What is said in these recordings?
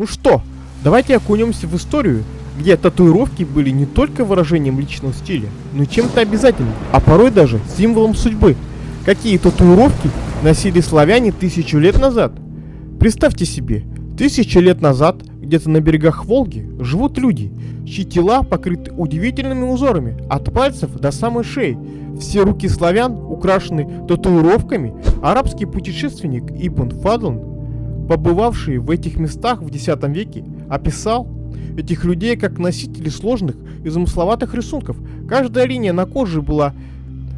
Ну что, давайте окунемся в историю, где татуировки были не только выражением личного стиля, но и чем-то обязательным, а порой даже символом судьбы. Какие татуировки носили славяне 1000 лет назад? Представьте себе, 1000 лет назад где-то на берегах Волги живут люди, чьи тела покрыты удивительными узорами от пальцев до самой шеи. Все руки славян украшены татуировками. Арабский путешественник Ибн Фадлн, побывавший в этих местах в X веке, описал этих людей как носителей сложных и замысловатых рисунков. Каждая линия на коже была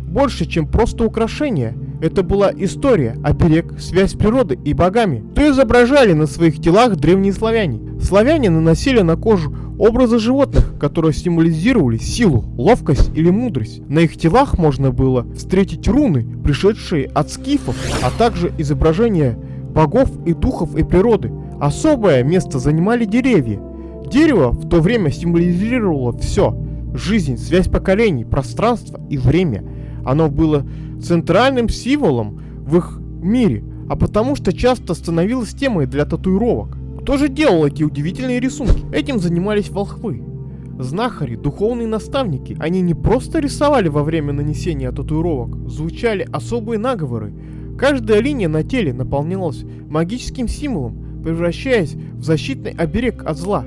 больше, чем просто украшение. Это была история, оберег, связь с природой и богами. То изображали на своих телах древние славяне. Славяне наносили на кожу образы животных, которые символизировали силу, ловкость или мудрость. На их телах можно было встретить руны, пришедшие от скифов, а также изображения богов и духов и природы. Особое место занимали деревья. Дерево в то время символизировало все: жизнь, связь поколений, пространство и время. Оно было центральным символом в их мире, а потому что часто становилось темой для татуировок. Кто же делал эти удивительные рисунки? Этим занимались волхвы, знахари, духовные наставники. Они не просто рисовали во время нанесения татуировок, звучали особые наговоры. Каждая линия на теле наполнялась магическим символом, превращаясь в защитный оберег от зла.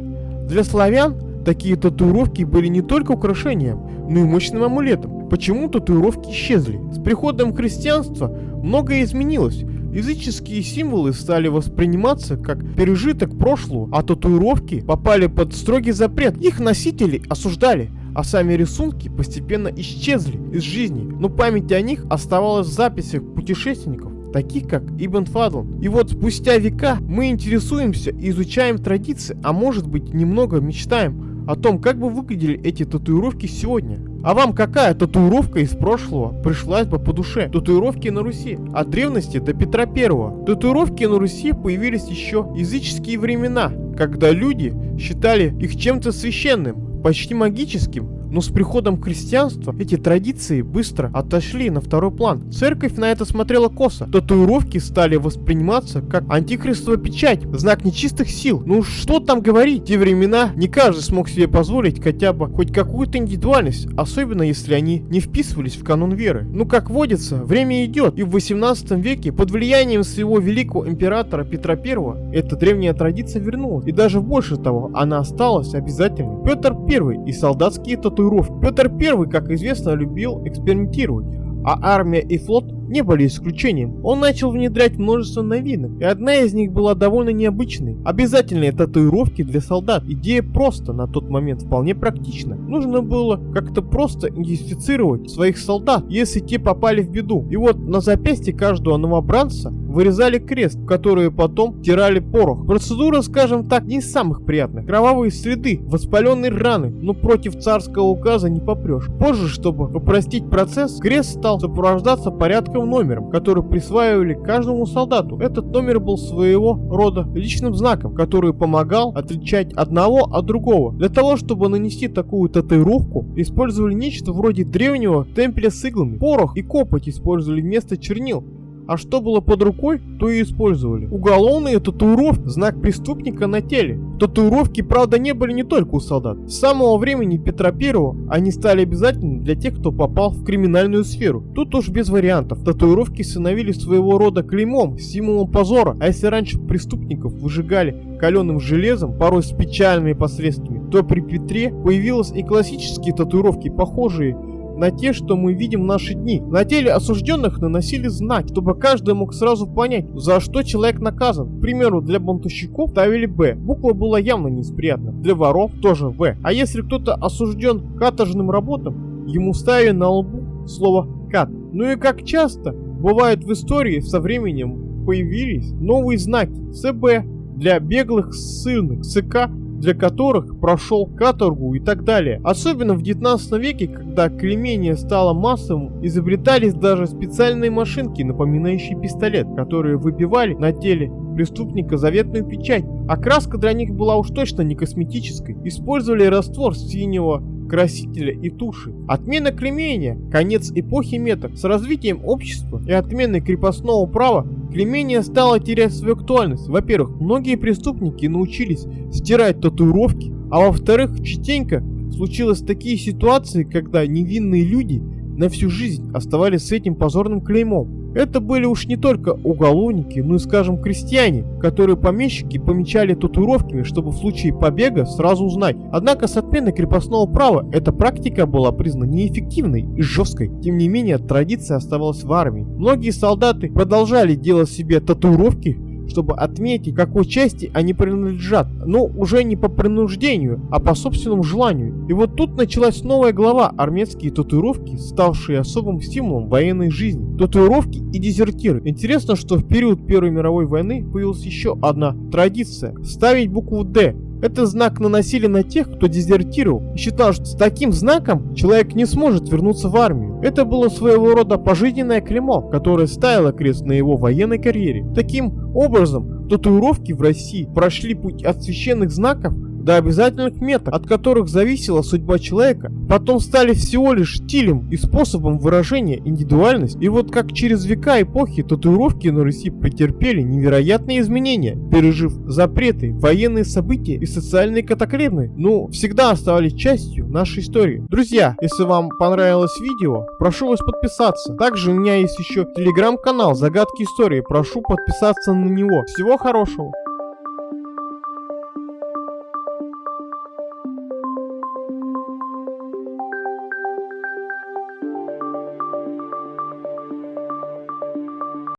Для славян такие татуировки были не только украшением, но и мощным амулетом. Почему татуировки исчезли? С приходом христианства многое изменилось. Языческие символы стали восприниматься как пережиток прошлого, а татуировки попали под строгий запрет. Их носители осуждали, а сами рисунки постепенно исчезли из жизни, но память о них оставалась в записях путешественников, таких как Ибн Фадлн. И вот спустя века мы интересуемся и изучаем традиции, а может быть немного мечтаем о том, как бы выглядели эти татуировки сегодня. А вам какая татуировка из прошлого пришлась бы по душе? Татуировки на Руси. От древности до Петра Первого. Татуировки на Руси появились еще в языческие времена, когда люди считали их чем-то священным, почти магическим. Но с приходом христианства эти традиции быстро отошли на второй план. Церковь на это смотрела косо. Татуировки стали восприниматься как антихристова печать, знак нечистых сил. Ну что там говорить, в те времена не каждый смог себе позволить хотя бы хоть какую-то индивидуальность, особенно если они не вписывались в канон веры. Ну как водится, время идет, и в 18 веке под влиянием своего великого императора Петра Первого эта древняя традиция вернулась. И даже больше того, она осталась обязательной. Петр Первый и солдатские татуировки. Петр I, как известно, любил экспериментировать, а армия и флот не были исключением. Он начал внедрять множество новинок, и одна из них была довольно необычной. Обязательные татуировки для солдат. Идея просто, на тот момент вполне практична. Нужно было как-то просто идентифицировать своих солдат, если те попали в беду. И вот на запястье каждого новобранца вырезали крест, в который потом тирали порох. Процедура, скажем так, не из самых приятных. Кровавые следы, воспаленные раны, но против царского указа не попрешь. Позже, чтобы упростить процесс, крест стал сопровождаться порядком номером, который присваивали каждому солдату. Этот номер был своего рода личным знаком, который помогал отличать одного от другого. Для того, чтобы нанести такую татуировку, использовали нечто вроде древнего темпля с иглами. Порох и копоть использовали вместо чернил. А что было под рукой, то и использовали. Уголовные татуировки – знак преступника на теле. Татуировки, правда, не были не только у солдат. С самого времени Петра Первого они стали обязательными для тех, кто попал в криминальную сферу. Тут уж без вариантов. Татуировки становились своего рода клеймом, символом позора. А если раньше преступников выжигали каленым железом, порой с печальными последствиями, то при Петре появились и классические татуировки, похожие на те, что мы видим в наши дни. На теле осужденных наносили знаки, чтобы каждый мог сразу понять, за что человек наказан. К примеру, для бунтовщиков ставили «Б». Буква была явно не из приятных. Для воров тоже «В». А если кто-то осужден к каторжным работам, ему ставили на лбу слово «кат». Ну и как часто бывает в истории, со временем появились новые знаки. СБ для беглых ссыльных, СК для которых прошел каторгу и так далее. Особенно в 19 веке, когда клеймение стало массовым, изобретались даже специальные машинки, напоминающие пистолет, которые выбивали на теле преступника заветную печать. А краска для них была уж точно не косметической. Использовали раствор синего красителя и туши. Отмена клеймения, конец эпохи меток. С развитием общества и отменой крепостного права клеймение стало терять свою актуальность. Во-первых, многие преступники научились стирать татуировки, а во-вторых, частенько случилось такие ситуации, когда невинные люди на всю жизнь оставались с этим позорным клеймом. Это были уж не только уголовники, но и, скажем, крестьяне, которые помещики помечали татуировками, чтобы в случае побега сразу узнать. Однако с отменой крепостного права эта практика была признана неэффективной и жесткой. Тем не менее, традиция оставалась в армии. Многие солдаты продолжали делать себе татуировки, чтобы отметить, к какой части они принадлежат, но уже не по принуждению, а по собственному желанию. И вот тут началась новая глава: армейские татуировки, ставшие особым символом военной жизни. Татуировки и дезертиры. Интересно, что в период Первой мировой войны появилась еще одна традиция – ставить букву «Д». Этот знак наносили на тех, кто дезертировал, и считал, что с таким знаком человек не сможет вернуться в армию. Это было своего рода пожизненное клеймо, которое ставило крест на его военной карьере. Таким образом, татуировки в России прошли путь от священных знаков до обязательных меток, от которых зависела судьба человека, потом стали всего лишь стилем и способом выражения индивидуальности. И вот как через века эпохи татуировки на Руси претерпели невероятные изменения, пережив запреты, военные события и социальные катаклизмы, но всегда оставались частью нашей истории. Друзья, если вам понравилось видео, прошу вас подписаться. Также у меня есть еще телеграм-канал «Загадки истории», прошу подписаться на него. Всего хорошего!